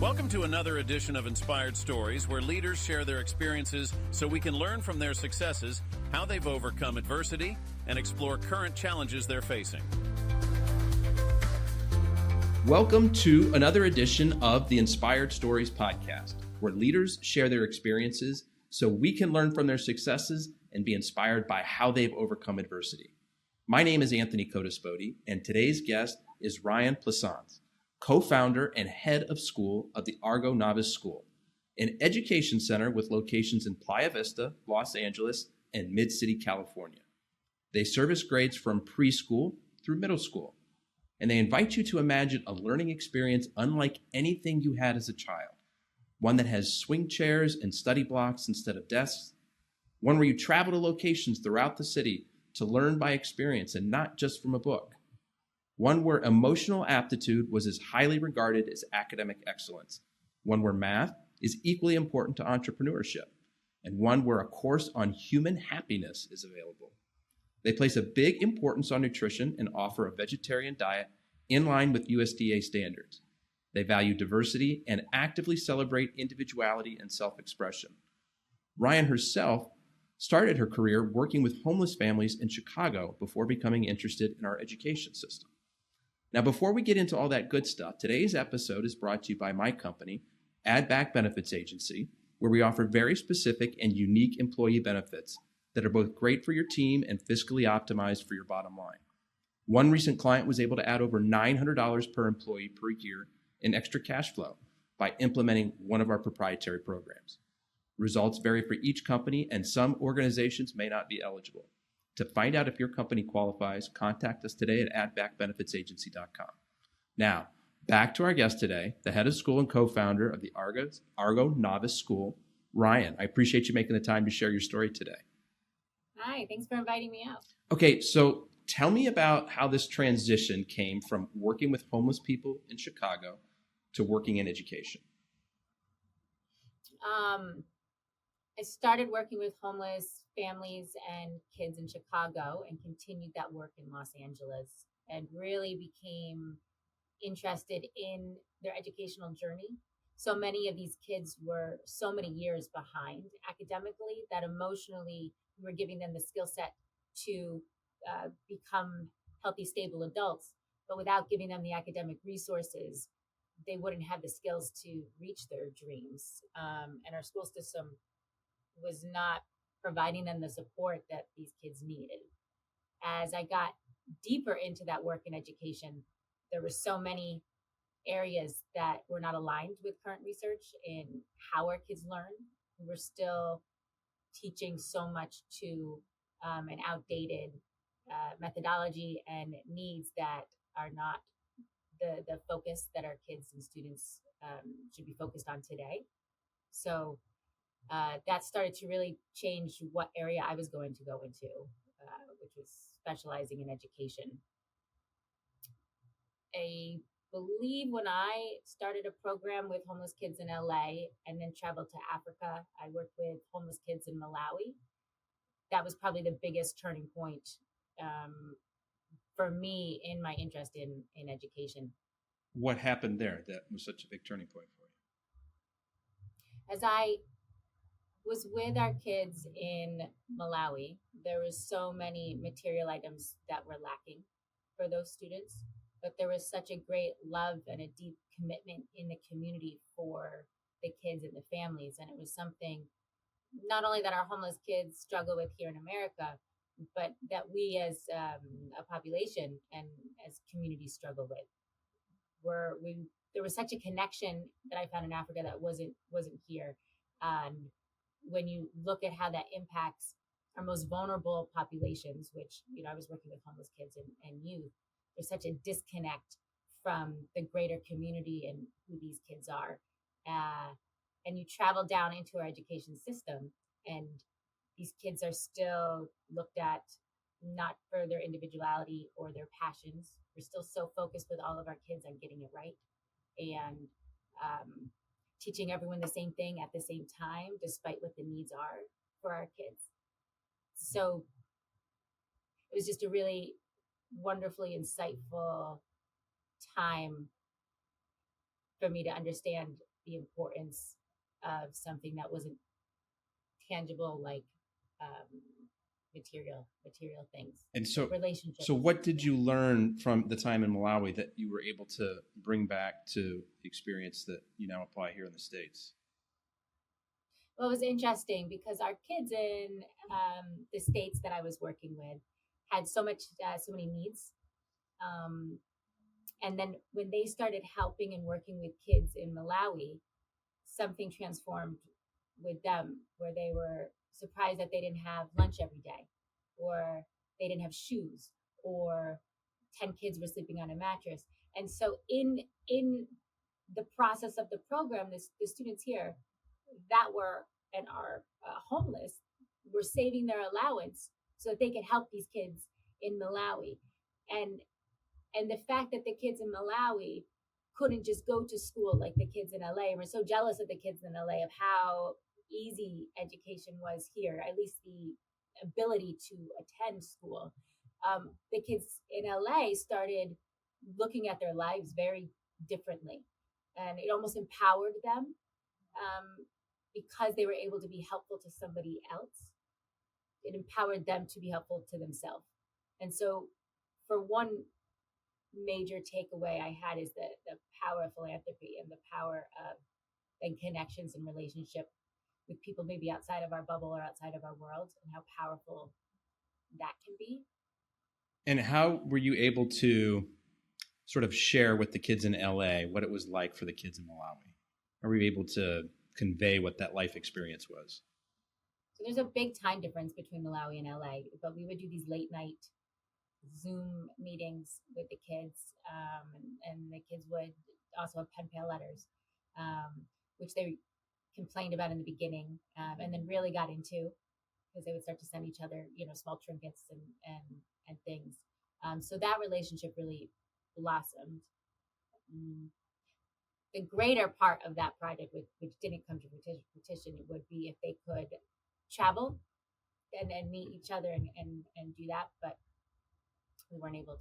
Welcome to another edition of Inspired Stories, where leaders share their experiences so we can learn from their successes, how they've overcome adversity, and explore current challenges they're facing. Welcome to another edition of the Inspired Stories podcast, where leaders share their experiences so we can learn from their successes and be inspired by how they've overcome adversity. My name is Anthony Codispoti, and today's guest is Ryanne Plaisance, co-founder and head of school of the Argo Novus School, an education center with locations in Playa Vista, Los Angeles, and Mid-City, California. They service grades from preschool through middle school, and they invite you to imagine a learning experience unlike anything you had as a child, one that has swing chairs and study blocks instead of desks, one where you travel to locations throughout the city to learn by experience and not just from a book. One where emotional aptitude was as highly regarded as academic excellence, one where math is equally important to entrepreneurship, and one where a course on human happiness is available. They place a big importance on nutrition and offer a vegetarian diet in line with USDA standards. They value diversity and actively celebrate individuality and self-expression. Ryanne herself started her career working with homeless families in Chicago before becoming interested in our education system. Now, before we get into all that good stuff, today's episode is brought to you by my company, Add Back Benefits Agency, where we offer very specific and unique employee benefits that are both great for your team and fiscally optimized for your bottom line. One recent client was able to add over $900 per employee per year in extra cash flow by implementing one of our proprietary programs. Results vary for each company, and some organizations may not be eligible. To find out if your company qualifies, contact us today at addbackbenefitsagency.com. Now, back to our guest today, the head of school and co-founder of the Argo Novus School, Ryanne. I appreciate you making the time to share your story today. Hi, thanks for inviting me out. Okay, so tell me about how this transition came from working with homeless people in Chicago to working in education. I started working with homeless families and kids in Chicago and continued that work in Los Angeles and really became interested in their educational journey. So many of these kids were so many years behind academically that emotionally we were giving them the skill set to become healthy, stable adults, but without giving them the academic resources, they wouldn't have the skills to reach their dreams. And our school system was not providing them the support that these kids needed. As I got deeper into that work in education, there were so many areas that were not aligned with current research in how our kids learn. We were still teaching so much to an outdated methodology and needs that are not the focus that our kids and students should be focused on today. So that started to really change what area I was going to go into, which was specializing in education. I believe when I started a program with homeless kids in LA and then traveled to Africa, I worked with homeless kids in Malawi. That was probably the biggest turning point for me in my interest in education. What happened there that was such a big turning point for you? As I was with our kids in Malawi, there was so many material items that were lacking for those students, but there was such a great love and a deep commitment in the community for the kids and the families. And it was something not only that our homeless kids struggle with here in America, but that we as a population and as communities struggle with. There was such a connection that I found in Africa that wasn't here. When you look at how that impacts our most vulnerable populations, which, I was working with homeless kids and youth, there's such a disconnect from the greater community and who these kids are. And you travel down into our education system, and these kids are still looked at not for their individuality or their passions. We're still so focused with all of our kids on getting it right and teaching everyone the same thing at the same time, despite what the needs are for our kids. So it was just a really wonderfully insightful time for me to understand the importance of something that wasn't tangible, like um, material things, And so, relationships. so what did you learn from the time in Malawi that you were able to bring back to the experience that you now apply here in the States? Well, it was interesting because our kids in the states that I was working with had so many needs. Um, and then when they started helping and working with kids in Malawi, something transformed with them where they were surprised that they didn't have lunch every day, or they didn't have shoes, or 10 kids were sleeping on a mattress. And so in the process of the program, the students here that were and are homeless were saving their allowance so that they could help these kids in Malawi. And the fact that the kids in Malawi couldn't just go to school like the kids in LA, and we're so jealous of the kids in LA of how easy education was here, at least the ability to attend school. The kids in LA started looking at their lives very differently, and it almost empowered them because they were able to be helpful to somebody else. It empowered them to be helpful to themselves. And so, for one major takeaway I had is the power of philanthropy and the power of and connections and relationship with people maybe outside of our bubble or outside of our world, and how powerful that can be. And how were you able to sort of share with the kids in LA what it was like for the kids in Malawi? Are we able to convey what that life experience was? So there's a big time difference between Malawi and LA, but we would do these late night Zoom meetings with the kids, and the kids would also have pen pal letters, which they complained about in the beginning, and then really got into because they would start to send each other, small trinkets and things. So that relationship really blossomed. The greater part of that project, which didn't come to fruition, would be if they could travel and meet each other and do that, but we weren't able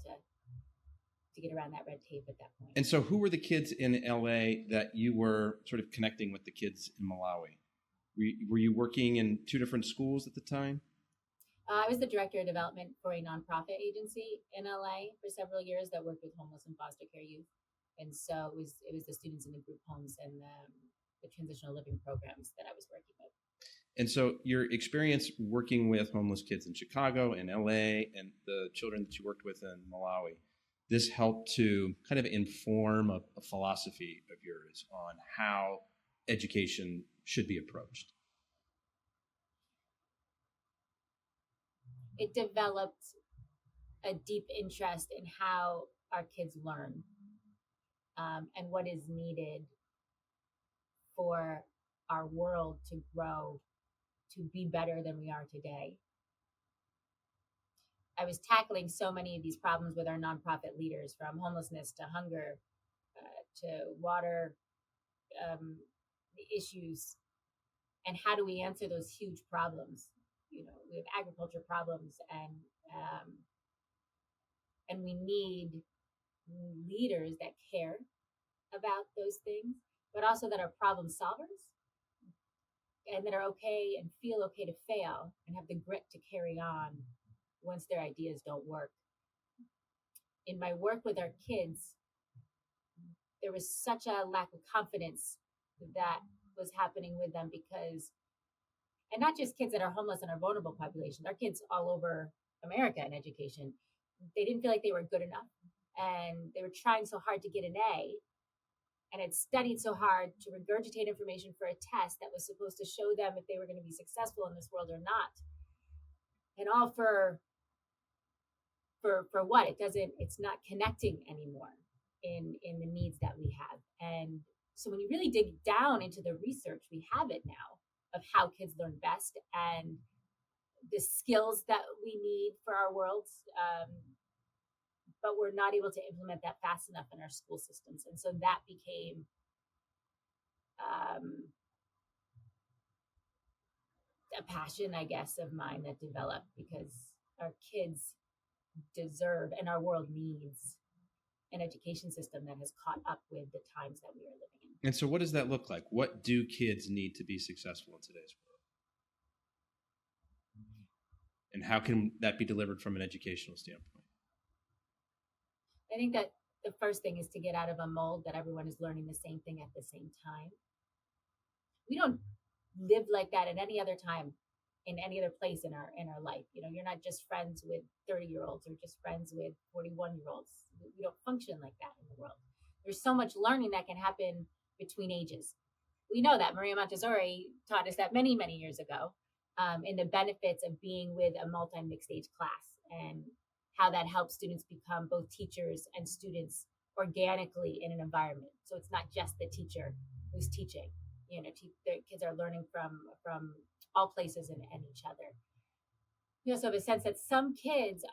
to get around that red tape at that point. And so who were the kids in LA that you were sort of connecting with the kids in Malawi? Were you working in two different schools at the time? I was the director of development for a nonprofit agency in LA for several years that worked with homeless and foster care youth. And so it was the students in the group homes and the transitional living programs that I was working with. And so your experience working with homeless kids in Chicago and LA and the children that you worked with in Malawi, this helped to kind of inform a philosophy of yours on how education should be approached. It developed a deep interest in how our kids learn, and what is needed for our world to grow to be better than we are today. I was tackling so many of these problems with our nonprofit leaders, from homelessness to hunger to water issues, and how do we answer those huge problems? We have agriculture problems, and we need leaders that care about those things, but also that are problem solvers and that are okay and feel okay to fail and have the grit to carry on once their ideas don't work. In my work with our kids, there was such a lack of confidence that was happening with them because, and not just kids that are homeless and are vulnerable populations, our kids all over America in education, they didn't feel like they were good enough. And they were trying so hard to get an A and had studied so hard to regurgitate information for a test that was supposed to show them if they were going to be successful in this world or not. And all for what? It's not connecting anymore in the needs that we have. And so when you really dig down into the research, we have it now of how kids learn best and the skills that we need for our worlds. But we're not able to implement that fast enough in our school systems. And so that became a passion, I guess, of mine that developed because our kids deserve and our world needs an education system that has caught up with the times that we are living in. And so what does that look like? What do kids need to be successful in today's world? And how can that be delivered from an educational standpoint? I think that the first thing is to get out of a mold that everyone is learning the same thing at the same time. We don't live like that at any other time in any other place in our life. You're not just friends with 30-year-olds or just friends with 41-year-olds. We don't function like that in the world. There's so much learning that can happen between ages. We know that. Maria Montessori taught us that many, many years ago, in the benefits of being with a multi-mixed age class and how that helps students become both teachers and students organically in an environment. So it's not just the teacher who's teaching. The kids are learning from all places and each other. We also have a sense that some kids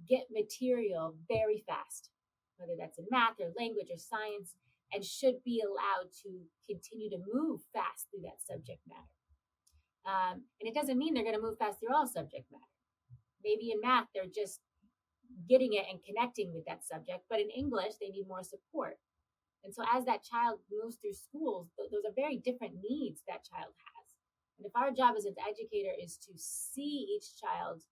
get material very fast, whether that's in math or language or science, and should be allowed to continue to move fast through that subject matter. And it doesn't mean they're going to move fast through all subject matter. Maybe in math, they're just getting it and connecting with that subject, but in English, they need more support. And so as that child moves through schools, those are very different needs that child has. And if our job as an educator is to see each child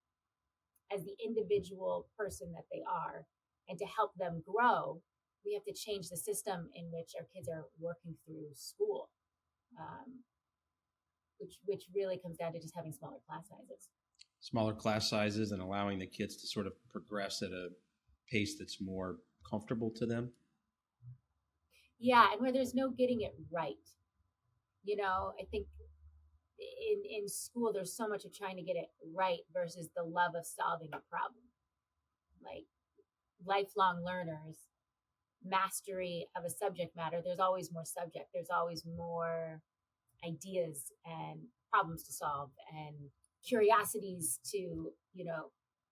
as the individual person that they are and to help them grow, we have to change the system in which our kids are working through school, which really comes down to just having smaller class sizes. Smaller class sizes and allowing the kids to sort of progress at a pace that's more comfortable to them. Yeah, and where there's no getting it right. I think in school, there's so much of trying to get it right versus the love of solving a problem. Like lifelong learners, mastery of a subject matter, there's always more subject. There's always more ideas and problems to solve and curiosities to,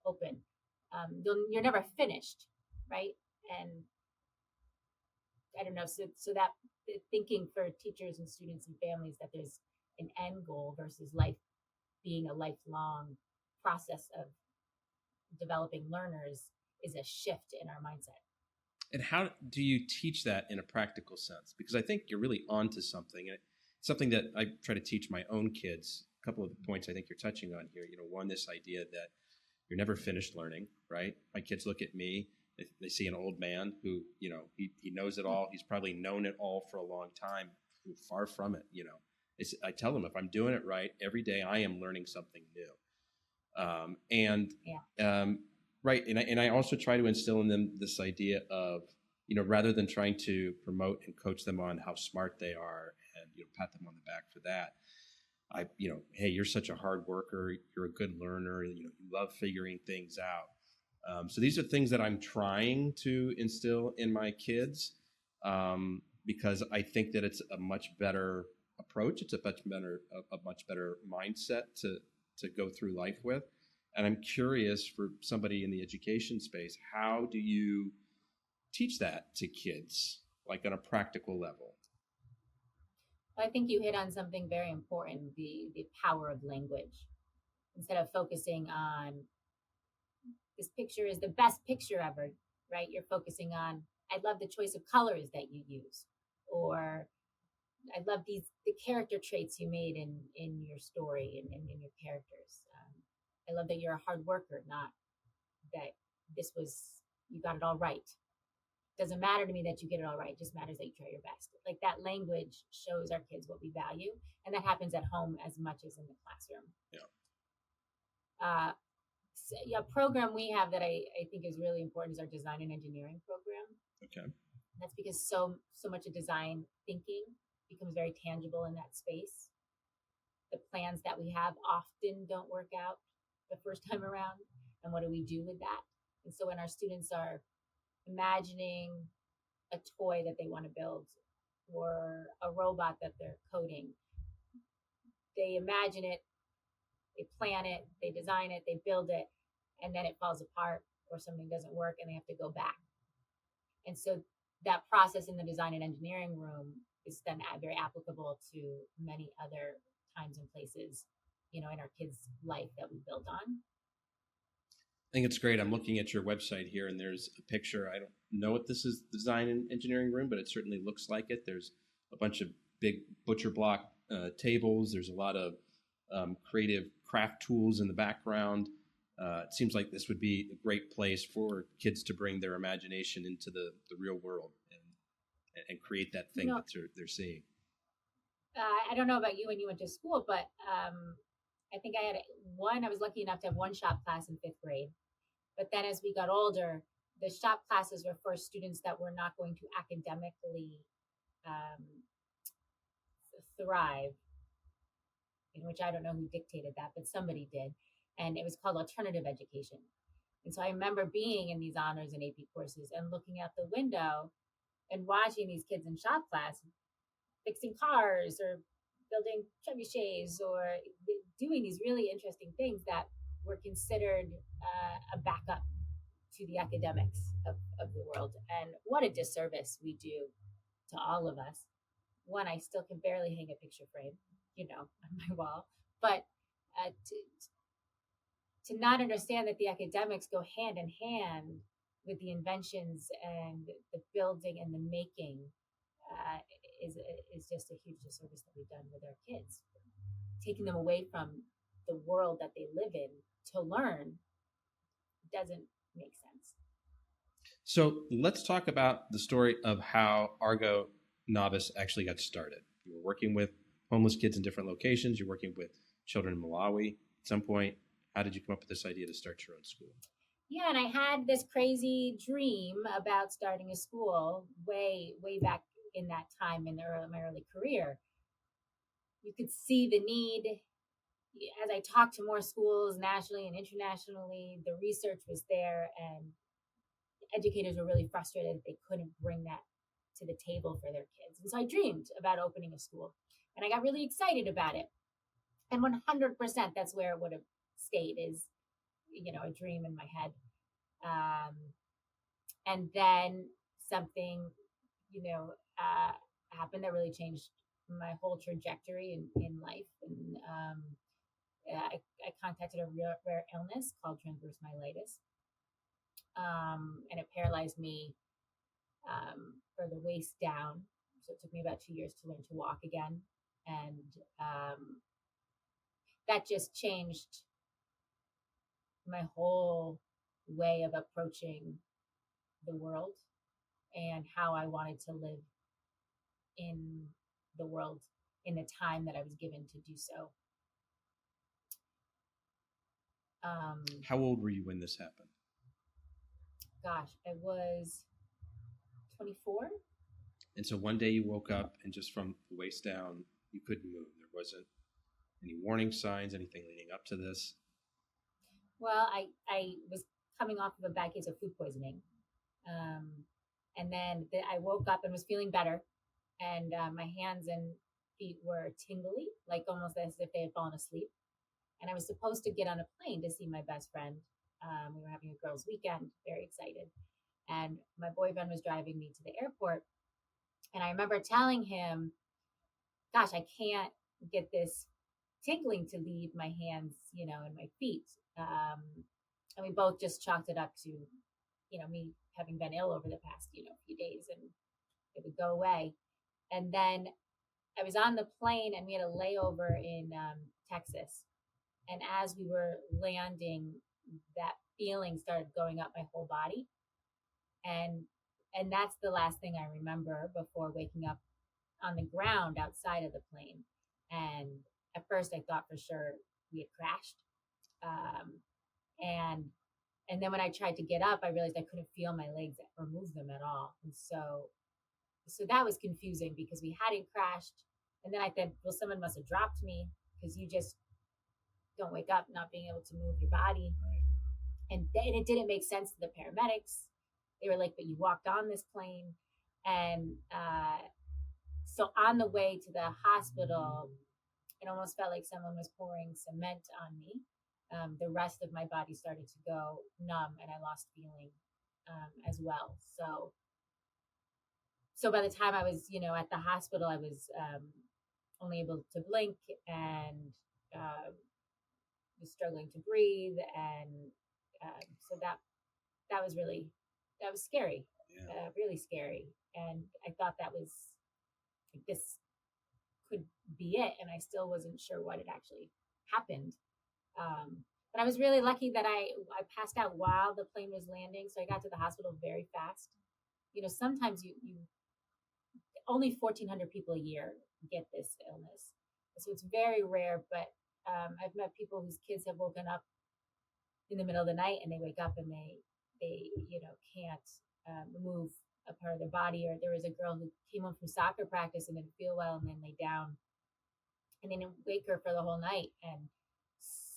open. You're never finished, right? And I don't know. So that thinking for teachers and students and families that there's an end goal versus life being a lifelong process of developing learners is a shift in our mindset. And how do you teach that in a practical sense? Because I think you're really onto something. And it's something that I try to teach my own kids. A couple of the points I think you're touching on here. One, this idea that you're never finished learning, right? My kids look at me. They see an old man who, he knows it all. He's probably known it all for a long time. Far from it, I tell them if I'm doing it right, every day I am learning something new. Right. And I also try to instill in them this idea of, rather than trying to promote and coach them on how smart they are and, pat them on the back for that. Hey, you're such a hard worker. You're a good learner. You love figuring things out. So these are things that I'm trying to instill in my kids because I think that it's a much better approach. It's a much better mindset to go through life with. And I'm curious for somebody in the education space, how do you teach that to kids, like on a practical level? I think you hit on something very important, the power of language. Instead of focusing on this picture is the best picture ever, right? You're focusing on, I love the choice of colors that you use, or I love the character traits you made in your story and in your characters. I love that you're a hard worker, not that you got it all right. Doesn't matter to me that you get it all right. It just matters that you try your best. Like that language shows our kids what we value. And that happens at home as much as in the classroom. Yeah. A program we have that I think is really important is our design and engineering program. Okay. That's because so much of design thinking becomes very tangible in that space. The plans that we have often don't work out the first time around. And what do we do with that? And so when our students are imagining a toy that they want to build or a robot that they're coding, they imagine it, they plan it, they design it, they build it, and then it falls apart or something doesn't work and they have to go back. And so that process in the design and engineering room is then very applicable to many other times and places, in our kids' life that we build on. think it's great. I'm looking at your website here, and there's a picture. I don't know if this is the design and engineering room, but it certainly looks like it. There's a bunch of big butcher block tables. There's a lot of creative craft tools in the background. It seems like this would be a great place for kids to bring their imagination into the real world and create that thing that they're seeing. I don't know about you when you went to school, but I think I was lucky enough to have one shop class in 5th grade. But then as we got older, the shop classes were for students that were not going to academically thrive, in which I don't know who dictated that, but somebody did. And it was called alternative education. And so I remember being in these honors and AP courses and looking out the window and watching these kids in shop class fixing cars or building trebuchets or doing these really interesting things that were considered a backup to the academics of the world. And what a disservice we do to all of us. One, I still can barely hang a picture frame, on my wall, but to not understand that the academics go hand in hand with the inventions and the building and the making is just a huge disservice that we've done with our kids, taking them away from the world that they live in to learn doesn't make sense. So let's talk about the story of how Argo Novus actually got started. You were working with homeless kids in different locations. You're working with children in Malawi. At some point, how did you come up with this idea to start your own school? Yeah, and I had this crazy dream about starting a school way back in that time in my early career. You could see the need. As I talked to more schools nationally and internationally, the research was there, and educators were really frustrated that they couldn't bring that to the table for their kids. And so I dreamed about opening a school, and I got really excited about it. And 100%, that's where it would have stayed, is, a dream in my head. And then something, happened that really changed my whole trajectory in life. And I contacted a rare illness called transverse myelitis. And it paralyzed me for the waist down. So it took me about 2 years to learn to walk again. And that just changed my whole way of approaching the world and how I wanted to live in the world in the time that I was given to do so. How old were you when this happened? Gosh, I was 24. And so one day you woke up and just from the waist down, you couldn't move. There wasn't any warning signs, anything leading up to this? Well, I was coming off of a bad case of food poisoning. And then I woke up and was feeling better. And my hands and feet were tingly, like almost as if they had fallen asleep. And I was supposed to get on a plane to see my best friend. We were having a girls' weekend, very excited. And my boyfriend was driving me to the airport. And I remember telling him, gosh, I can't get this tingling to leave my hands, and my feet. And we both just chalked it up to, me having been ill over the past, few days, and it would go away. And then I was on the plane and we had a layover in Texas. And as we were landing, that feeling started going up my whole body. And that's the last thing I remember before waking up on the ground outside of the plane. And at first I thought for sure we had crashed. And then when I tried to get up, I realized I couldn't feel my legs or move them at all. And so that was confusing because we hadn't crashed. And then I thought, well, someone must have dropped me because you just don't wake up not being able to move your body. And then it didn't make sense to the paramedics. They were like, but you walked on this plane. And so on the way to the hospital, it almost felt like someone was pouring cement on me. The rest of my body started to go numb and I lost feeling as well. So by the time I was, at the hospital, I was only able to blink and was struggling to breathe. And So that was scary, Yeah. really scary. And I thought that was like, this could be it, and I still wasn't sure what had actually happened. But I was really lucky that I passed out while the plane was landing, so I got to the hospital very fast. Sometimes you only 1,400 people a year get this illness, so it's very rare. But I've met people whose kids have woken up in the middle of the night and they wake up and they can't move a part of their body. Or there was a girl who came home from soccer practice and didn't feel well and then lay down, and they didn't wake her for the whole night, and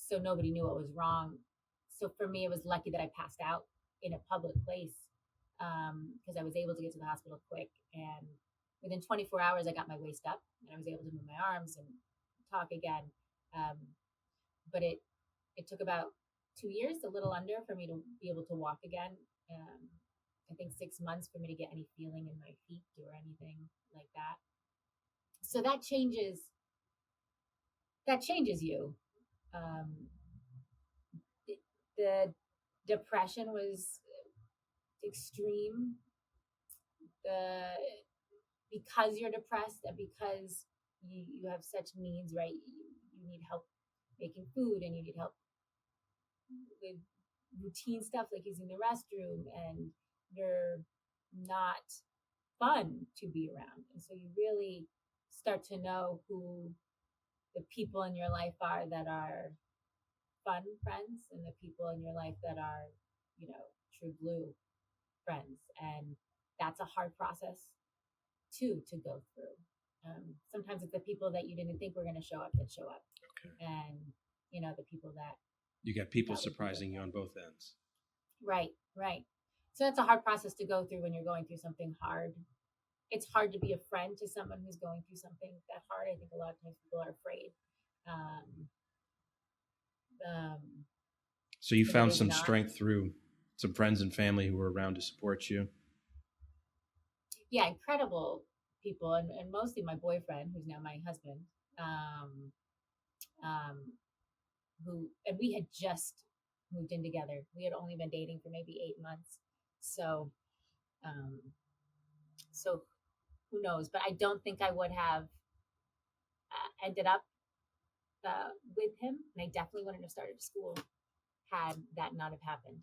so nobody knew what was wrong. So for me, it was lucky that I passed out in a public place, because I was able to get to the hospital quick, and within 24 hours I got my waist up and I was able to move my arms and talk again. But it took about 2 years, a little under, for me to be able to walk again. I think 6 months for me to get any feeling in my feet or anything like that. So that changes you. The depression was extreme. Because you're depressed and because you have such needs, right? You need help making food, and you need help with routine stuff like using the restroom, and you're not fun to be around. And so you really start to know who the people in your life are that are fun friends, and the people in your life that are, true blue friends. And that's a hard process too to go through. Sometimes it's the people that you didn't think were going to show up that show up. Okay. And the people that You got people surprising you on both ends. Right. So that's a hard process to go through when you're going through something hard. It's hard to be a friend to someone who's going through something that hard. I think a lot of times people are afraid. So you found some strength through some friends and family who were around to support you. Yeah, incredible people, and mostly my boyfriend, who's now my husband, and we had just moved in together. We had only been dating for maybe 8 months. So who knows? But I don't think I would have ended up with him, and I definitely wouldn't have started school had that not have happened.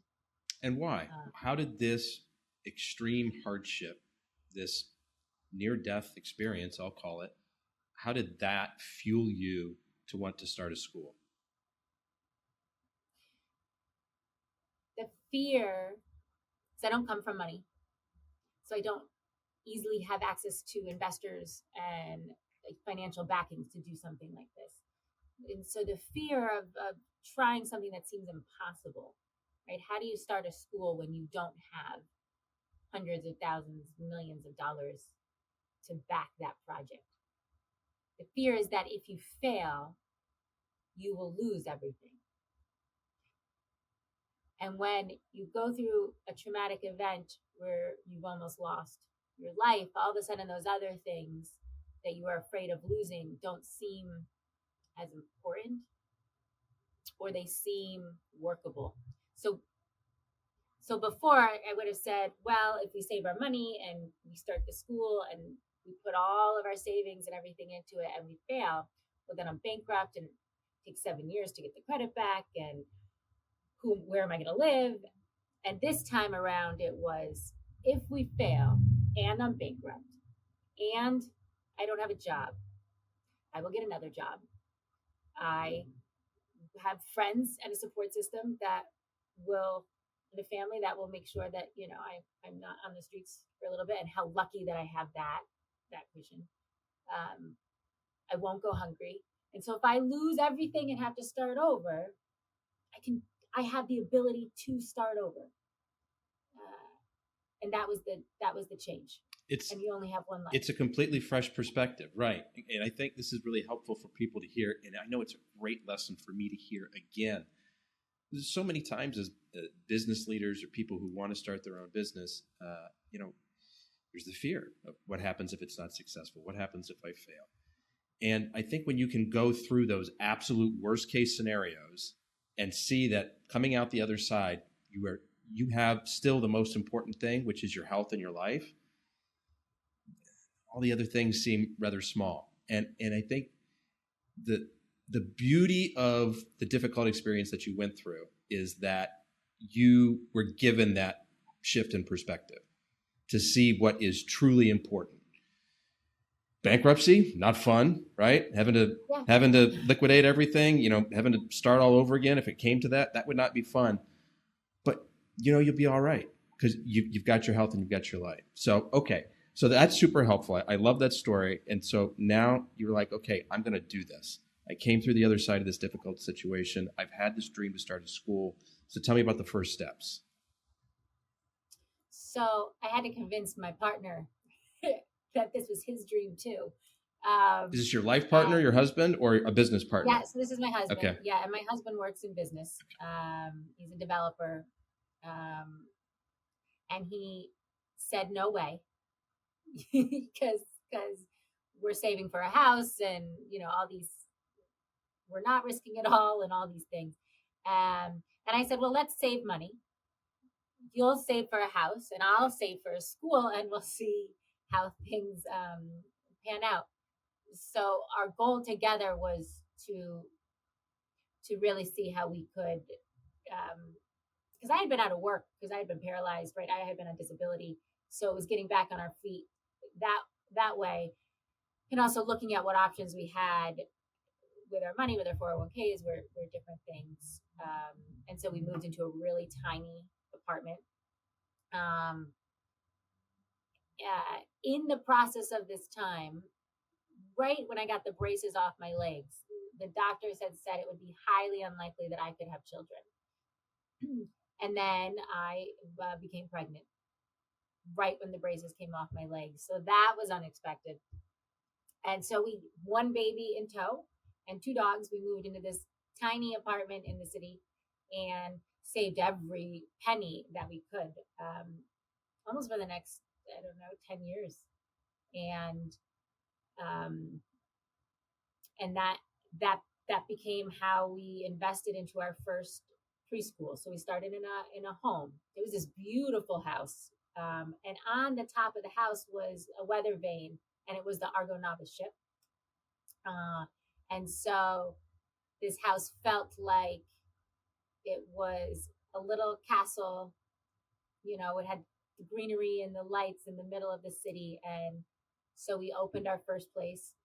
And why? How did this extreme hardship, this near-death experience, I'll call it, how did that fuel you to want to start a school? The fear, so I don't come from money, so I don't easily have access to investors and like financial backings to do something like this. And so the fear of trying something that seems impossible, right? How do you start a school when you don't have hundreds of thousands, millions of dollars to back that project? The fear is that if you fail, you will lose everything. And when you go through a traumatic event where you've almost lost your life, all of a sudden those other things that you are afraid of losing don't seem as important, or they seem workable. So before I would have said, well, if we save our money and we start the school and we put all of our savings and everything into it and we fail, well, then I'm bankrupt and it takes 7 years to get the credit back, and where am I going to live? And this time around, it was, if we fail and I'm bankrupt and I don't have a job, I will get another job. I have friends and a support system that will, and a family that will make sure that, I'm not on the streets for a little bit, and how lucky that I have that vision. I won't go hungry. And so if I lose everything and have to start over, I have the ability to start over. And that was the change. And you only have one life. It's a completely fresh perspective, right? And I think this is really helpful for people to hear. And I know it's a great lesson for me to hear again. There's so many times as business leaders or people who want to start their own business, there's the fear of what happens if it's not successful? What happens if I fail? And I think when you can go through those absolute worst case scenarios and see that coming out the other side, you have still the most important thing, which is your health and your life. All the other things seem rather small. And I think the beauty of the difficult experience that you went through is that you were given that shift in perspective to see what is truly important. Bankruptcy, not fun, right? Having to liquidate everything, having to start all over again. If it came to that, that would not be fun. But you'll be all right because you've got your health and you've got your life. So okay, so that's super helpful. I love that story. And so now you're like, okay, I'm going to do this. I came through the other side of this difficult situation. I've had this dream to start a school. So tell me about the first steps. So I had to convince my partner that this was his dream too. Is this your life partner, your husband, or a business partner? Yeah, so this is my husband. Okay. Yeah, and my husband works in business. He's a developer. And he said, no way, because we're saving for a house and, all these, we're not risking it all and all these things. And I said, well, let's save money. You'll save for a house and I'll save for a school and we'll see how things pan out. So our goal together was to really see how we could, because I had been out of work because I had been paralyzed, right? I had been on disability. So it was getting back on our feet that way. And also looking at what options we had with our money, with our 401ks, were different things. And so we moved into a really tiny apartment. In the process of this time, right when I got the braces off my legs, the doctors had said it would be highly unlikely that I could have children. And then I became pregnant right when the braces came off my legs. So that was unexpected. And so one baby in tow and 2 dogs, we moved into this tiny apartment in the city and saved every penny that we could, almost for the next, 10 years. And that became how we invested into our first preschool. So we started in a home. It was this beautiful house. And on the top of the house was a weather vane, and it was the Argo Novus ship. And so this house felt like it was a little castle. It had the greenery and the lights in the middle of the city. And so we opened our first place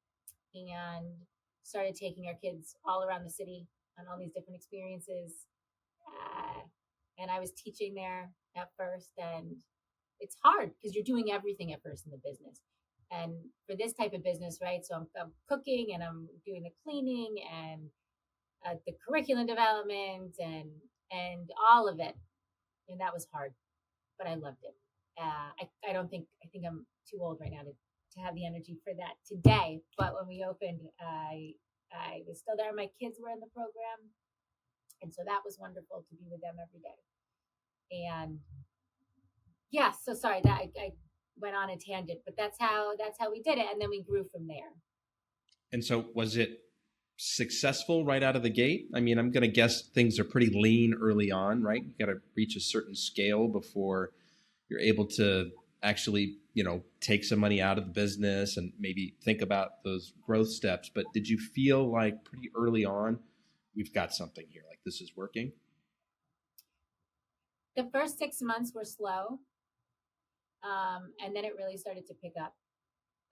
and started taking our kids all around the city on all these different experiences. And I was teaching there at first, and it's hard because you're doing everything at first in the business. And for this type of business, right? So I'm cooking and I'm doing the cleaning and the curriculum development and all of it. And that was hard, but I loved it. I think I'm too old right now to have the energy for that today. But when we opened, I was still there. My kids were in the program. And so that was wonderful to be with them every day. And yeah, so sorry that I went on a tangent, but that's how we did it. And then we grew from there. And so was it successful right out of the gate? I mean, I'm going to guess things are pretty lean early on, right? You got to reach a certain scale before you're able to actually, take some money out of the business and maybe think about those growth steps. But did you feel like pretty early on, we've got something here, like this is working? The first 6 months were slow. And then it really started to pick up.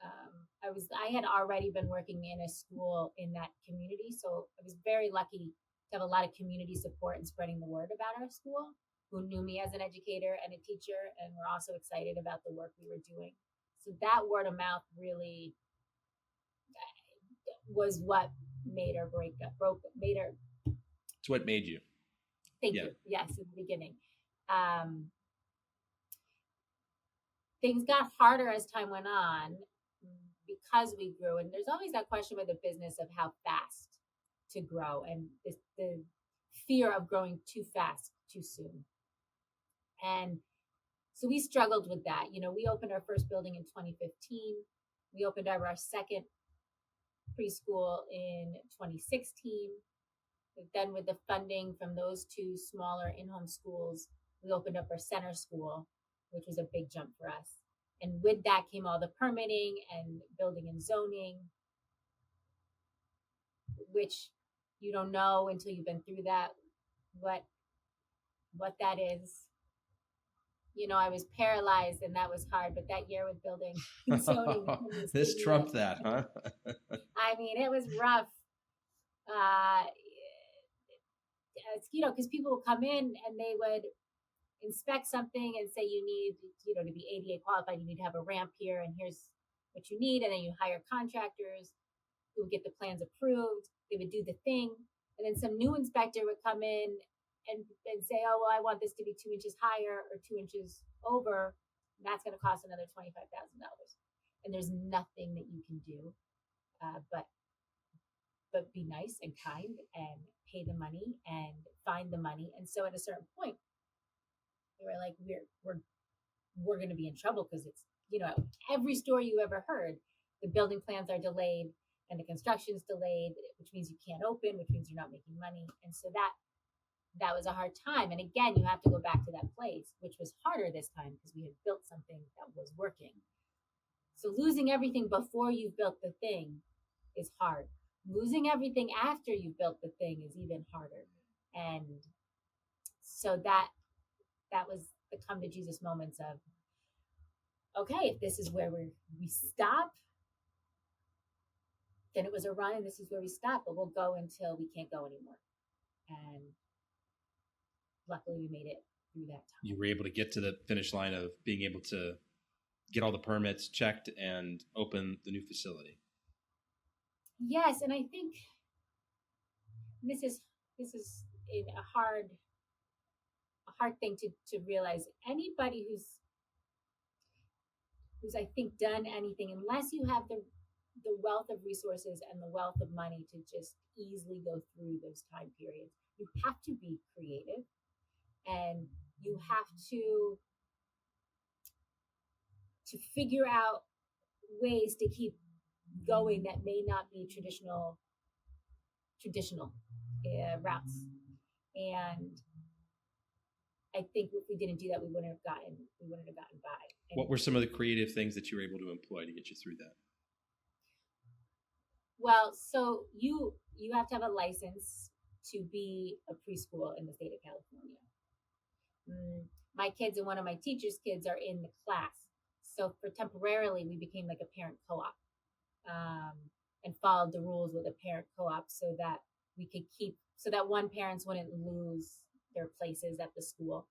I had already been working in a school in that community. So I was very lucky to have a lot of community support and spreading the word about our school, who knew me as an educator and a teacher, and were also excited about the work we were doing. So that word of mouth really was what made her It's what made you. Thank you. Yes, in the beginning. Things got harder as time went on because we grew. And there's always that question with the business of how fast to grow and the fear of growing too fast, too soon. And so we struggled with that. We opened our first building in 2015. We opened our second preschool in 2016. Then with the funding from those 2 smaller in-home schools, we opened up our center school, which was a big jump for us. And with that came all the permitting and building and zoning, which you don't know until you've been through that, what that is. I was paralyzed and that was hard, but that year with building and zoning. This trumped that, huh? I mean, it was rough. Because people would come in and they would inspect something and say you need, to be ADA qualified, you need to have a ramp here, and here's what you need. And then you hire contractors who would get the plans approved. They would do the thing. And then some new inspector would come in and say, oh, well, I want this to be 2 inches higher or 2 inches over. And that's going to cost another $25,000. And there's nothing that you can do but be nice and kind and pay the money and find the money. And so at a certain point, they were like, we're going to be in trouble because it's, every story you ever heard, the building plans are delayed and the construction's delayed, which means you can't open, which means you're not making money. And so that was a hard time. And again, you have to go back to that place, which was harder this time because we had built something that was working. So losing everything before you've built the thing is hard. Losing everything after you've built the thing is even harder. And so that was the come to Jesus moments of, okay, if this is where we stop, then it was a run and this is where we stop, but we'll go until we can't go anymore. And luckily we made it through that time. You were able to get to the finish line of being able to get all the permits checked and open the new facility. Yes, and I think this is a hard thing to realize. Anybody who's I think done anything, unless you have the wealth of resources and the wealth of money to just easily go through those time periods, you have to be creative and you have to figure out ways to keep going that may not be traditional routes. And I think if we didn't do that, we wouldn't have gotten by. And what were some of the creative things that you were able to employ to get you through that? Well, so you have to have a license to be a preschool in the state of California. My kids and one of my teacher's kids are in the class. So for temporarily, we became like a parent co-op. And followed the rules with a parent co-op so that we could so that one, parents wouldn't lose their places at the school.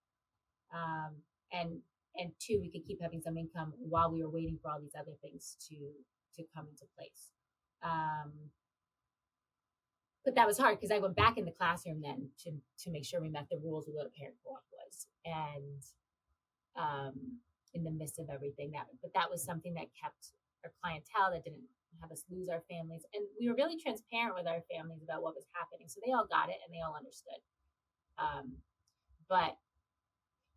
And two, we could keep having some income while we were waiting for all these other things to come into place. But that was hard because I went back in the classroom then to make sure we met the rules of what a parent co-op was. And in the midst of everything, that was something that kept our clientele, that didn't have us lose our families. And we were really transparent with our families about what was happening. So they all got it and they all understood. But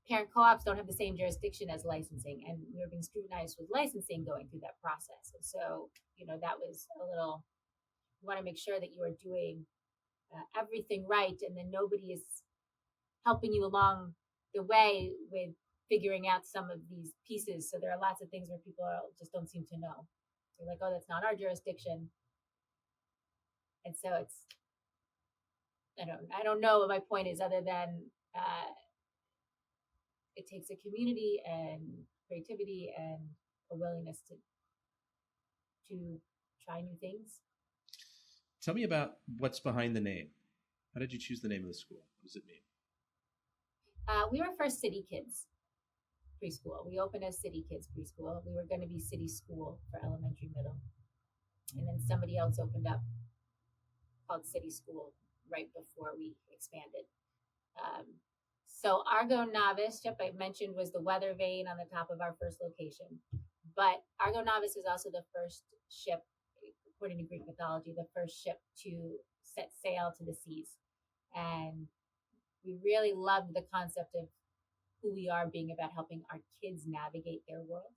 parent co-ops don't have the same jurisdiction as licensing. And we were being scrutinized with licensing going through that process. And so, that was a little, you want to make sure that you are doing everything right. And then nobody is helping you along the way with figuring out some of these pieces. So there are lots of things where people just don't seem to know. They're like, oh, that's not our jurisdiction. And so I don't know what my point is other than it takes a community and creativity and a willingness to try new things. Tell me about what's behind the name. How did you choose the name of the school? What does it mean? We were first City Kids preschool. We opened as City Kids preschool. We were going to be City School for elementary, middle. And then somebody else opened up called City School right before we expanded. So Argo Novus, I mentioned, was the weather vane on the top of our first location. But Argo Novus is also the first ship, according to Greek mythology, the first ship to set sail to the seas. And we really loved the concept of who we are being about helping our kids navigate their world.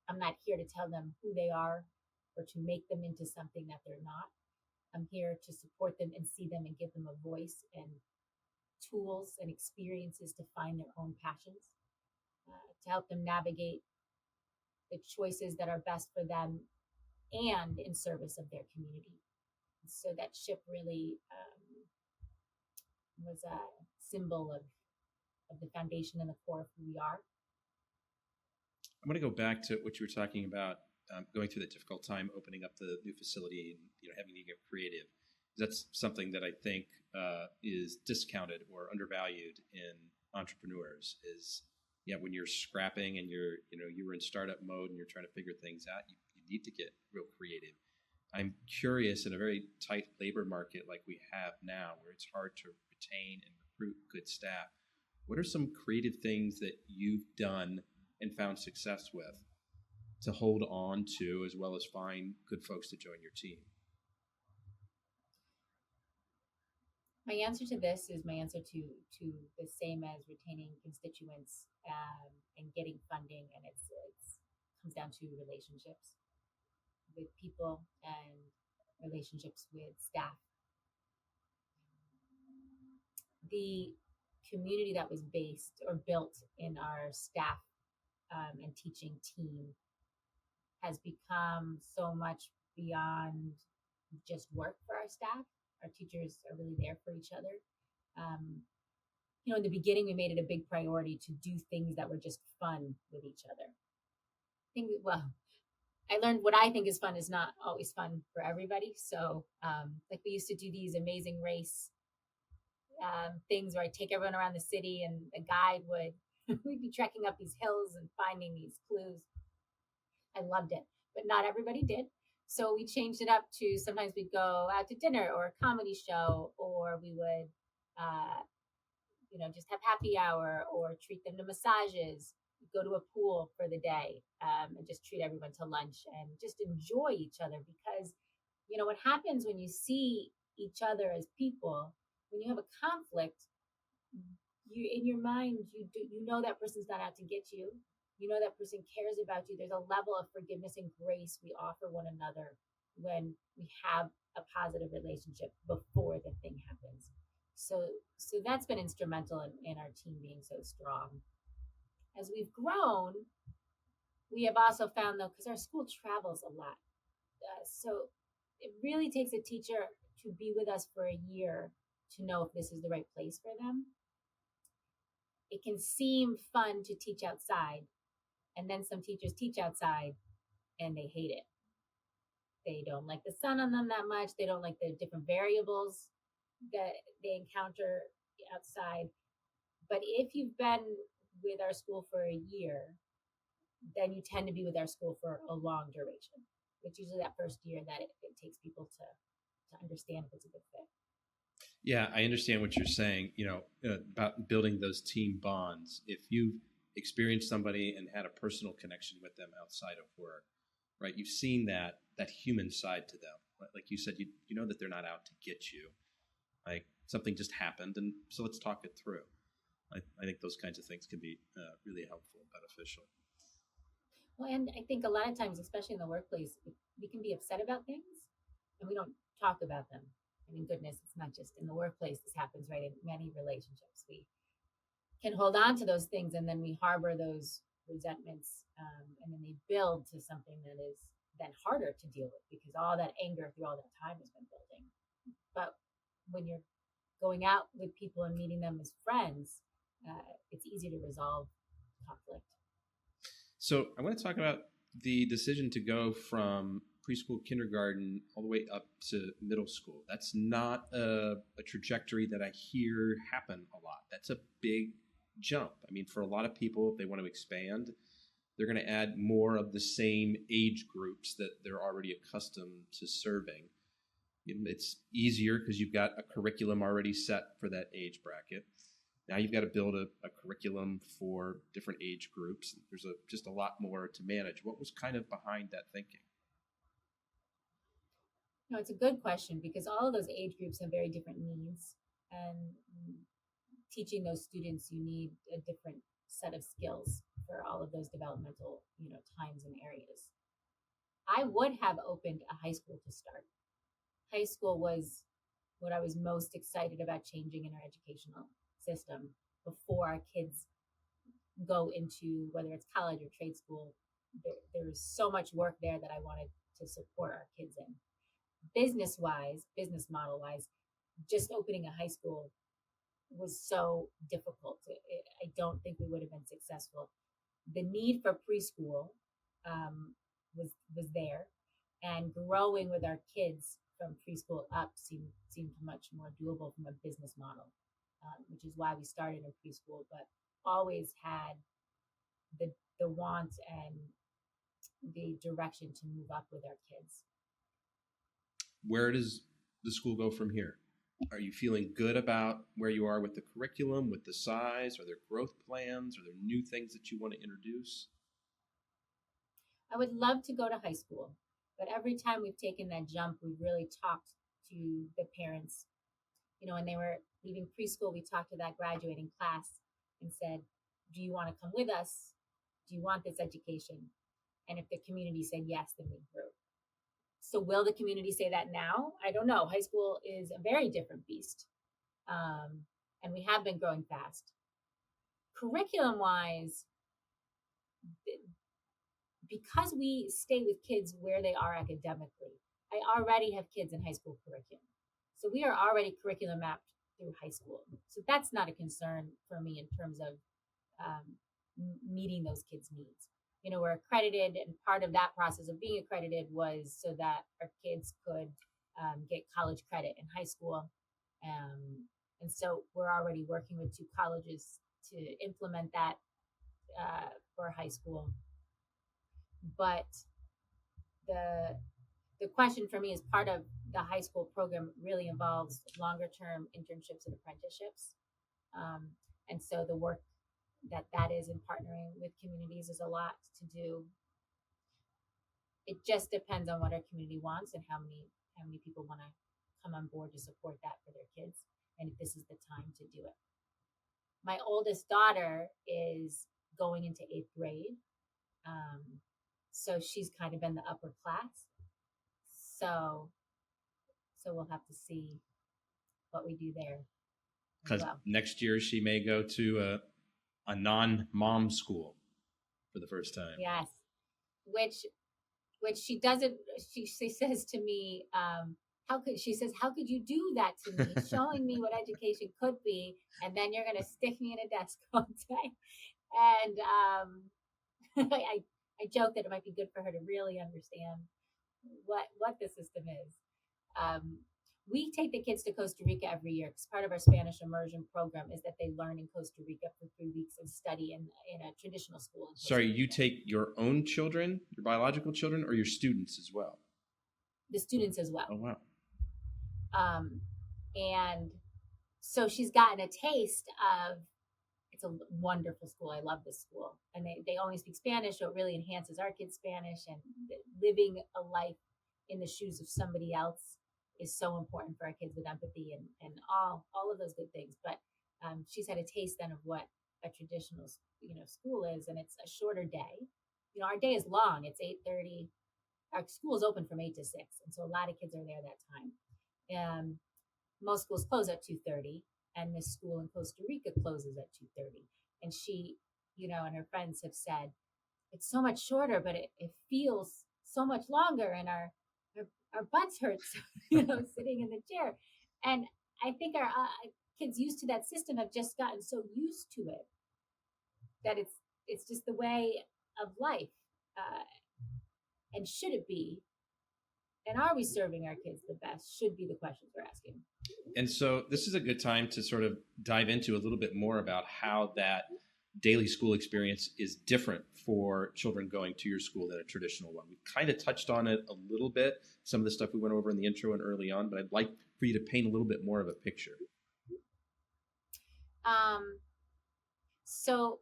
I'm not here to tell them who they are or to make them into something that they're not. I'm here to support them and see them and give them a voice and tools and experiences to find their own passions, to help them navigate the choices that are best for them and in service of their community. So that ship really was a symbol of the foundation and the core of who we are. I'm going to go back to what you were talking about, going through that difficult time, opening up the new facility, and having to get creative. That's something that I think is discounted or undervalued in entrepreneurs. Is when you're scrapping and you were in startup mode and you're trying to figure things out, you need to get real creative. I'm curious, in a very tight labor market like we have now, where it's hard to retain and recruit good staff, what are some creative things that you've done and found success with to hold on to, as well as find good folks to join your team? My answer to this is my answer to the same as retaining constituents and getting funding, and it's comes down to relationships with people and relationships with staff. The community that was based or built in our staff and teaching team has become so much beyond just work for our staff. Our teachers are really there for each other. In the beginning, we made it a big priority to do things that were just fun with each other. I learned what I think is fun is not always fun for everybody. So, we used to do these amazing race things where I take everyone around the city, and a guide we'd be trekking up these hills and finding these clues. I loved it, but not everybody did. So we changed it up to sometimes we'd go out to dinner or a comedy show, or we would, just have happy hour or treat them to massages, go to a pool for the day, and just treat everyone to lunch and just enjoy each other. Because, what happens when you see each other as people, when you have a conflict, you in your mind, you know that person's not out to get you. You know that person cares about you. There's a level of forgiveness and grace we offer one another when we have a positive relationship before the thing happens. So that's been instrumental in our team being so strong. As we've grown, we have also found, though, because our school travels a lot, so it really takes a teacher to be with us for a year to know if this is the right place for them. It can seem fun to teach outside, and then some teachers teach outside and they hate it. They don't like the sun on them that much. They don't like the different variables that they encounter outside. But if you've been with our school for a year, then you tend to be with our school for a long duration. It's usually that first year that it takes people to understand if it's a good fit. Yeah, I understand what you're saying, about building those team bonds. If you've experienced somebody and had a personal connection with them outside of work, right, you've seen that human side to them. Right? Like you said, you know that they're not out to get you. Like something just happened, and so let's talk it through. I think those kinds of things can be really helpful and beneficial. Well, and I think a lot of times, especially in the workplace, we can be upset about things and we don't talk about them. I mean, goodness, it's not just in the workplace. This happens, right, in many relationships. We can hold on to those things, and then we harbor those resentments, and then they build to something that is then harder to deal with because all that anger through all that time has been building. But when you're going out with people and meeting them as friends, it's easy to resolve conflict. So I want to talk about the decision to go from preschool, kindergarten, all the way up to middle school. That's not a trajectory that I hear happen a lot. That's a big jump. I mean, for a lot of people, if they want to expand, they're going to add more of the same age groups that they're already accustomed to serving. It's easier because you've got a curriculum already set for that age bracket. Now you've got to build a curriculum for different age groups. There's just a lot more to manage. What was kind of behind that thinking? No, it's a good question because all of those age groups have very different needs, and teaching those students, you need a different set of skills for all of those developmental, times and areas. I would have opened a high school to start. High school was what I was most excited about changing in our educational system before our kids go into, whether it's college or trade school. There's so much work there that I wanted to support our kids in. Business wise, business model wise, just opening a high school was so difficult. I don't think we would have been successful. The need for preschool was there, and growing with our kids from preschool up seemed much more doable from a business model, which is why we started in preschool, but always had the want and the direction to move up with our kids. Where does the school go from here? Are you feeling good about where you are with the curriculum, with the size? Are there growth plans? Are there new things that you want to introduce? I would love to go to high school, but every time we've taken that jump, we've really talked to the parents. When they were leaving preschool, we talked to that graduating class and said, do you want to come with us? Do you want this education? And if the community said yes, then we grew. So will the community say that now? I don't know. High school is a very different beast. And we have been growing fast. Curriculum-wise, because we stay with kids where they are academically, I already have kids in high school curriculum. So we are already curriculum mapped through high school. So that's not a concern for me in terms of meeting those kids' needs. We're accredited, and part of that process of being accredited was so that our kids could get college credit in high school. And so we're already working with 2 colleges to implement that for high school. But the question for me is, part of the high school program really involves longer term internships and apprenticeships. And so the work that is in partnering with communities is a lot to do. It just depends on what our community wants and how many people want to come on board to support that for their kids, and if this is the time to do it. My oldest daughter is going into 8th grade, so she's kind of in the upper class. So we'll have to see what we do there. Because next year she may go to a non-mom school for the first time. Yes, which she doesn't. She says to me, how could you do that to me, showing me what education could be, and then you're going to stick me in a desk all day? And I joke that it might be good for her to really understand what the system is. We take the kids to Costa Rica every year because part of our Spanish immersion program is that they learn in Costa Rica for 3 weeks and study in a traditional school. Sorry, you take your own children, your biological children, or your students as well? The students as well. Oh, wow. And so she's gotten a taste of, it's a wonderful school. I love this school. And they only speak Spanish, so it really enhances our kids' Spanish, and living a life in the shoes of somebody else is so important for our kids, with empathy and all of those good things. But she's had a taste then of what a traditional school is, and it's a shorter day. Our day is long. It's 8:30. Our school is open from 8 to 6, and so a lot of kids are there that time. Most schools close at 2:30, and this school in Costa Rica closes at 2:30. And she, and her friends have said, it's so much shorter, but it feels so much longer, and our butts hurt, sitting in the chair. And I think our kids used to that system have just gotten so used to it that it's just the way of life. And should it be? And are we serving our kids the best? Should be the questions we're asking. And so this is a good time to sort of dive into a little bit more about how that daily school experience is different for children going to your school than a traditional one. We kind of touched on it a little bit, some of the stuff we went over in the intro and early on, but I'd like for you to paint a little bit more of a picture. So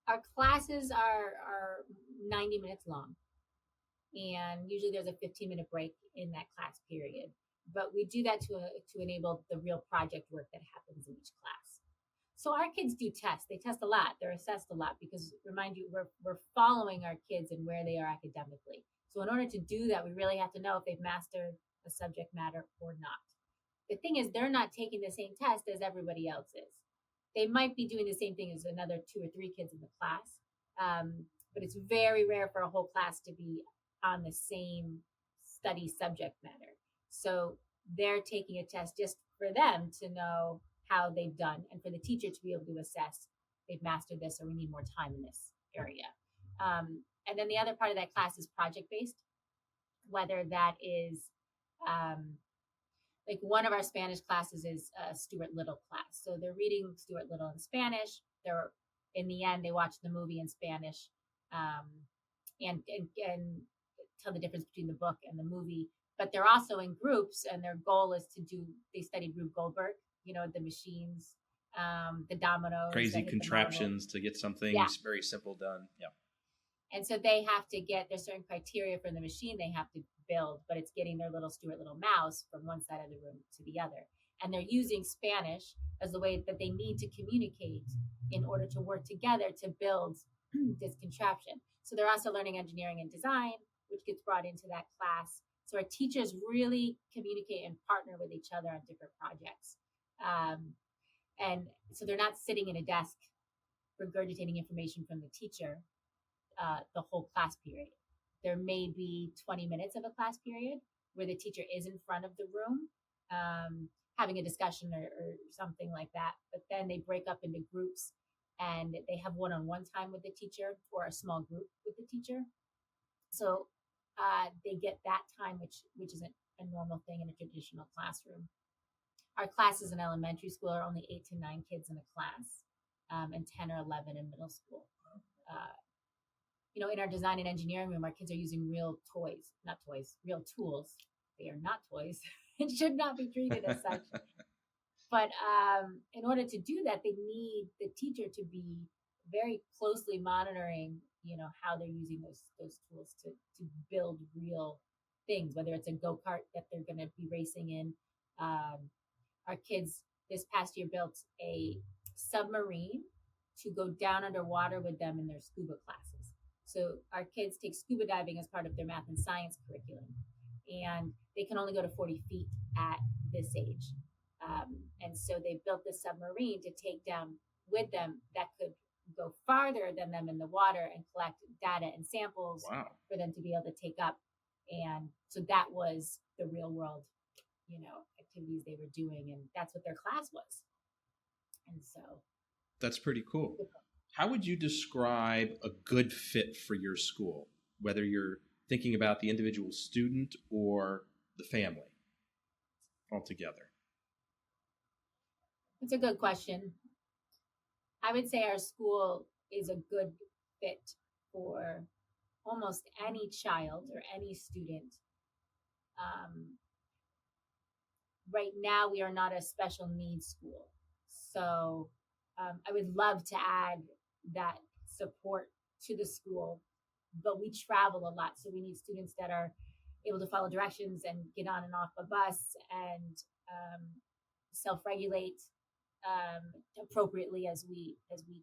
our classes are 90 minutes long, and usually there's a 15-minute break in that class period. But we do that to enable the real project work that happens in each class. So our kids do tests. They test a lot. They're assessed a lot because, remind you, we're following our kids and where they are academically. So in order to do that, we really have to know if they've mastered a subject matter or not. The thing is, they're not taking the same test as everybody else is. they might be doing the same thing as another 2 or 3 kids in the class. But it's very rare for a whole class to be on the same study subject matter. So they're taking a test just for them to know how they've done and for the teacher to be able to assess they've mastered this or we need more time in this area. And then the other part of that class is project-based, whether that is like one of our Spanish classes is a Stuart Little class. So they're reading Stuart Little in Spanish. They're in the end, they watch the movie in Spanish and tell the difference between the book and the movie. But they're also in groups, and their goal is to do. They studied Rube Goldberg, the machines, the dominoes, crazy contraptions to get something very simple done. Yeah. And so they have to get, there's certain criteria for the machine they have to build, but it's getting their little Stuart Little mouse from one side of the room to the other. And they're using Spanish as the way that they need to communicate in order to work together to build this contraption. So they're also learning engineering and design, which gets brought into that class. So our teachers really communicate and partner with each other on different projects. And so they're not sitting in a desk regurgitating information from the teacher the whole class period. There may be 20 minutes of a class period where the teacher is in front of the room having a discussion or something like that. But then they break up into groups and they have one-on-one time with the teacher or a small group with the teacher. So they get that time, which isn't a normal thing in a traditional classroom. Our classes in elementary school are only 8 to 9 kids in a class and 10 or 11 in middle school. In our design and engineering room, our kids are using real tools. They are not toys. It should not be treated as such. But in order to do that, they need the teacher to be very closely monitoring, how they're using those tools to build real things, whether it's a go-kart that they're going to be racing in. Our kids this past year built a submarine to go down underwater with them in their scuba classes. So our kids take scuba diving as part of their math and science curriculum, and they can only go to 40 feet at this age. And so they built this submarine to take down with them that could go farther than them in the water and collect data and samples for them to be able to take up. And so that was the real world, activities they were doing. And that's what their class was. And so that's pretty cool. How would you describe a good fit for your school, whether you're thinking about the individual student or the family altogether? It's a good question. I would say our school is a good fit for almost any child or any student. Right now, we are not a special needs school. So I would love to add that support to the school, but we travel a lot. So we need students that are able to follow directions and get on and off a bus and self-regulate appropriately as we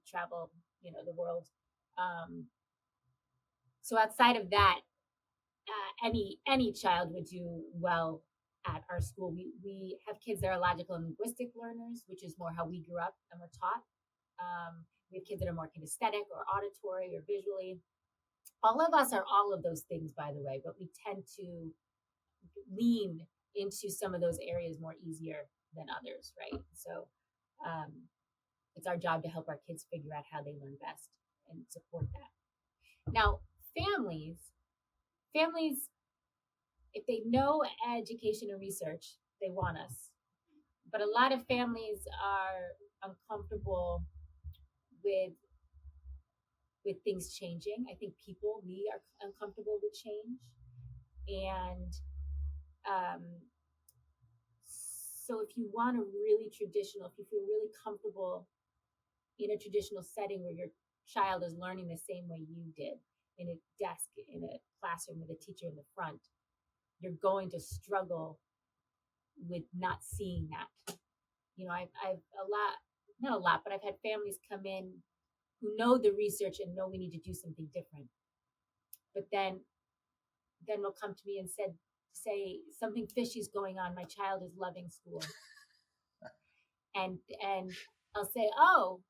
travel, the world. So outside of that, any child would do well at our school. We have kids that are logical and linguistic learners, which is more how we grew up and were taught. We have kids that are more kinesthetic or auditory or visually. All of us are all of those things, by the way, but we tend to lean into some of those areas more easier than others, right? So it's our job to help our kids figure out how they learn best and support that. Now, families, if they know education and research, they want us. But a lot of families are uncomfortable with things changing. I think we are uncomfortable with change. And so if you want a really traditional, if you feel really comfortable in a traditional setting where your child is learning the same way you did, in a desk, in a classroom with a teacher in the front, you're going to struggle with not seeing that. I've not a lot, but I've had families come in who know the research and know we need to do something different. But then they'll come to me and say something fishy is going on. My child is loving school. And I'll say, "Oh,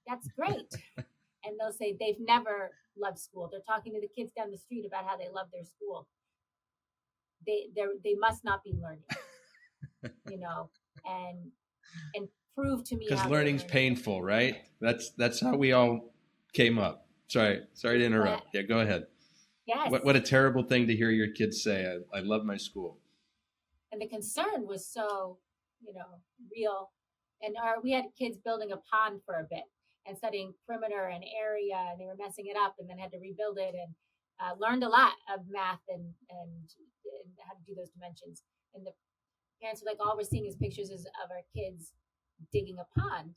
that's great." And they'll say they've never loved school. They're talking to the kids down the street about how they love their school. They must not be learning, and prove to me Because how they're learning's learning. painful, right? That's how we all came up. Sorry to interrupt. Yeah, go ahead. Yes. What a terrible thing to hear your kids say. I love my school. And the concern was so, real. And we had kids building a pond for a bit and studying perimeter and area, and they were messing it up, and then had to rebuild it, and learned a lot of math and how to do those dimensions. And the parents were like, all we're seeing is pictures of our kids digging a pond.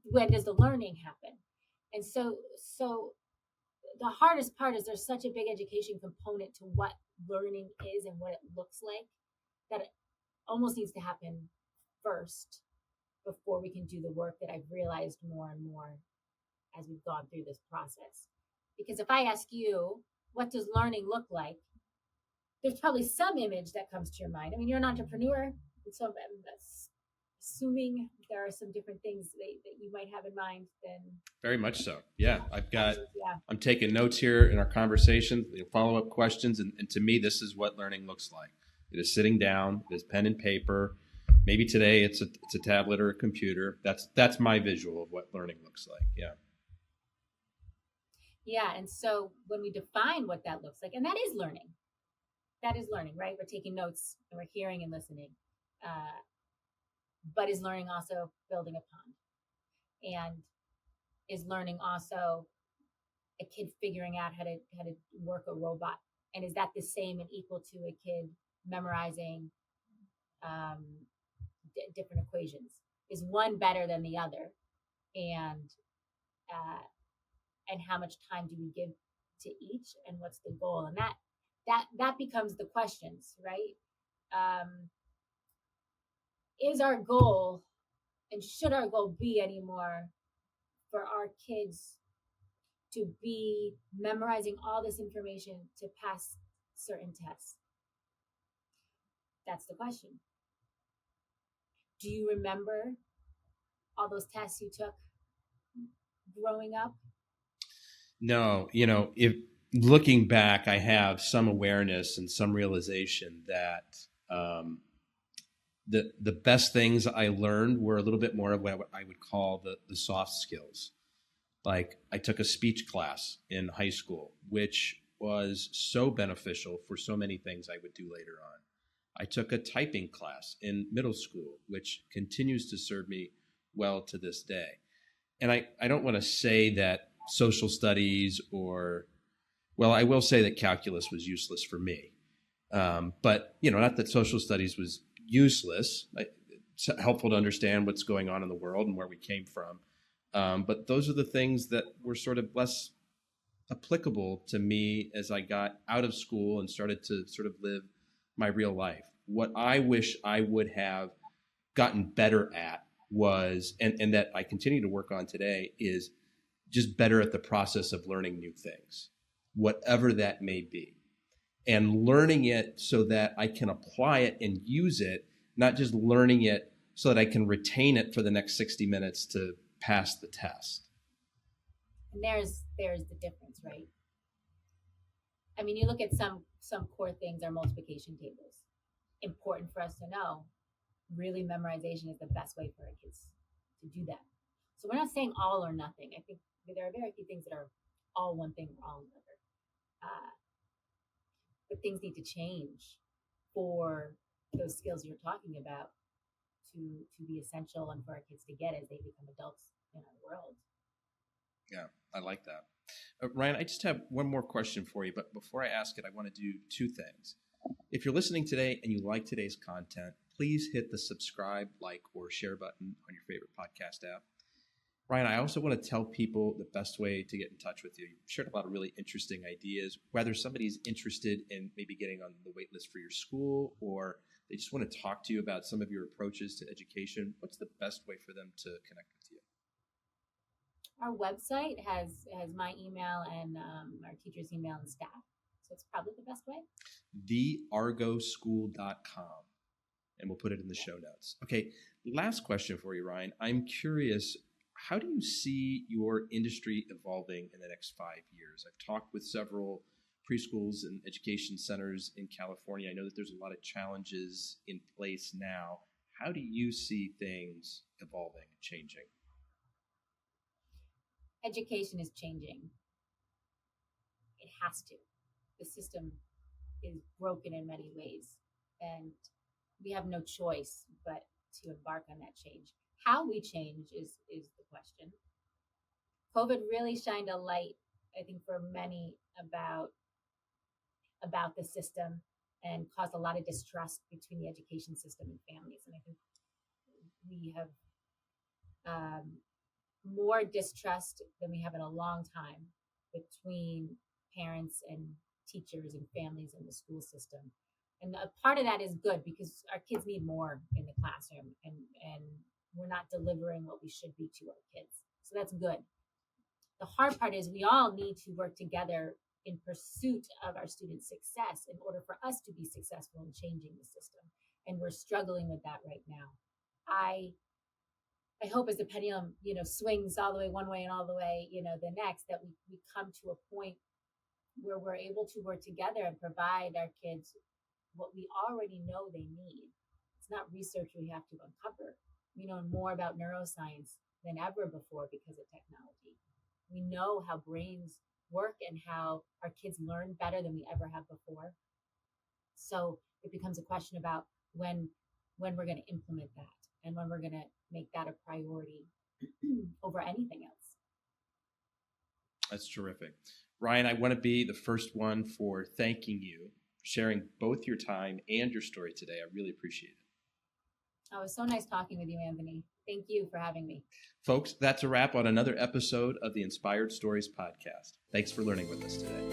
When does the learning happen? And so the hardest part is there's such a big education component to what learning is and what it looks like that it almost needs to happen first before we can do the work that I've realized more and more as we've gone through this process. Because if I ask you, what does learning look like? There's probably some image that comes to your mind. I mean, you're an entrepreneur, so I'm assuming there are some different things that you might have in mind. Then very much so. Yeah, I'm taking notes here in our conversation, follow-up questions, and to me, this is what learning looks like. It is sitting down, it is pen and paper. Maybe today it's a tablet or a computer. That's my visual of what learning looks like. Yeah. Yeah, and so when we define what that looks like, and that is learning. That is learning, right? We're taking notes and we're hearing and listening. But is learning also building a pond? And is learning also a kid figuring out how to work a robot? And is that the same and equal to a kid memorizing different equations? Is one better than the other? And how much time do we give to each? And what's the goal? And that becomes the questions, right? Is our goal, and should our goal be anymore for our kids to be memorizing all this information to pass certain tests? That's the question. Do you remember all those tests you took growing up? No, if looking back, I have some awareness and some realization that the best things I learned were a little bit more of what I would call the soft skills. Like I took a speech class in high school, which was so beneficial for so many things I would do later on. I took a typing class in middle school, which continues to serve me well to this day. And I don't want to say that social studies I will say that calculus was useless for me. But, not that social studies was useless. It's helpful to understand what's going on in the world and where we came from. But those are the things that were sort of less applicable to me as I got out of school and started to sort of live my real life. What I wish I would have gotten better at was, and that I continue to work on today, is just better at the process of learning new things, whatever that may be, and learning it so that I can apply it and use it, not just learning it so that I can retain it for the next 60 minutes to pass the test. And there's the difference, right? I mean, you look at some core things are multiplication tables. Important for us to know. Really, memorization is the best way for our kids to do that. So we're not saying all or nothing. I think there are very few things that are all one thing or all another. But things need to change for those skills you're talking about to be essential and for our kids to get as they become adults in our world. Yeah, I like that. Ryan, I just have one more question for you, but before I ask it, I want to do two things. If you're listening today and you like today's content, please hit the subscribe, like, or share button on your favorite podcast app. Ryan, I also want to tell people the best way to get in touch with you. You've shared a lot of really interesting ideas, whether somebody's interested in maybe getting on the wait list for your school or they just want to talk to you about some of your approaches to education. What's the best way for them to connect with you? Our website has my email and our teacher's email and staff. So it's probably the best way. theargoschool.com. and we'll put it in the show notes. Okay, last question for you, Ryan. I'm curious, how do you see your industry evolving in the next 5 years? I've talked with several preschools and education centers in California. I know that there's a lot of challenges in place now. How do you see things evolving and changing? Education is changing. It has to. The system is broken in many ways, and we have no choice but to embark on that change. How we change is the question. COVID really shined a light, I think, for many about the system and caused a lot of distrust between the education system and families. And I think we have more distrust than we have in a long time between parents and teachers and families in the school system. And a part of that is good because our kids need more in the classroom, and we're not delivering what we should be to our kids. So that's good. The hard part is we all need to work together in pursuit of our students' success in order for us to be successful in changing the system. And we're struggling with that right now. I hope as the pendulum, swings all the way one way and all the way, the next, that we come to a point where we're able to work together and provide our kids what we already know they need. It's not research we have to uncover. We know more about neuroscience than ever before because of technology. We know how brains work and how our kids learn better than we ever have before. So it becomes a question about when we're going to implement that and when we're going to make that a priority over anything else. That's terrific. Ryan, I want to be the first one for thanking you for sharing both your time and your story today. I really appreciate it. Oh, it was so nice talking with you, Anthony. Thank you for having me. Folks, that's a wrap on another episode of the Inspired Stories podcast. Thanks for learning with us today.